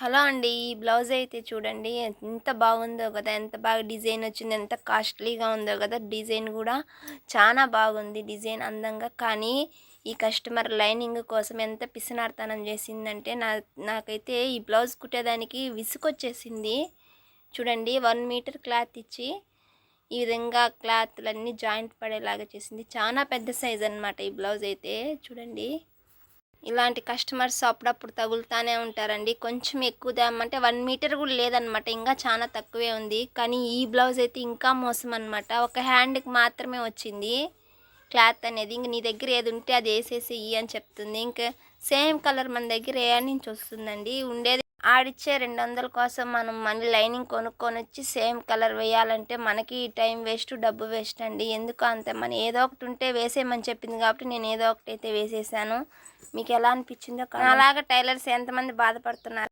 Hello అండి. ఈ blouse అయితే చూడండి ఎంత బాగుందో కదా! ఎంత బాగా డిజైన్ వచ్చింది. ఎంత కాస్ట్‌లీగా ఉందో కదా! డిజైన్ గూడా చానా బాగుంది. డిజైన్ అందంగా. కానీ ఈ కస్టమర్ లైనింగ్ కోసం ఎంత పిసినారితనం చేసిందంటే నాకైతే ఈ బ్లౌజ్ కుట్టేదానికి విసుగొచ్చేసింది. చూడండి 1 మీటర్ క్లాత్ ఇచ్చి ఈ విధంగా క్లాత్‌లన్నీ జాయింట్ పడేలాగా చేసింది. చానా పెద్ద సైజ్ అనమాట ఈ బ్లౌజ్ అయితే చూడండి. ఇలాంటి కస్టమర్స్ అప్పుడప్పుడు తగులుతానే ఉంటారండి. కొంచెం ఎక్కువ తేమంటే 1 మీటర్ కూడా లేదనమాట. ఇంకా చాలా తక్కువే ఉంది. కానీ ఈ బ్లౌజ్ అయితే ఇంకా మోసం అనమాట. ఒక హ్యాండ్‌కి మాత్రమే వచ్చింది క్లాత్ అనేది. ఇంక నీ దగ్గర ఏది ఉంటే అది ఏసేసేయి అని చెప్తుంది. ఇంక సేమ్ కలర్ మన దగ్గర ఏడ నుంచి వస్తుందండి. ఉండేది ఆడిచ్చే 200 కోసం మనం మళ్ళీ లైనింగ్ కొనుక్కొనొచ్చి సేమ్ కలర్ వేయాలంటే మనకి టైం వేస్ట్, డబ్బు వేస్ట్ అండి. ఎందుకు అంత ఏదో ఒకటి ఉంటే వేసేయమని చెప్పింది కాబట్టి నేను ఏదో ఒకటైతే వేసేసాను. మీకెలా అనిపించిందో అలాగా టైలర్స్ ఎంతమంది బాధపడుతున్నారు?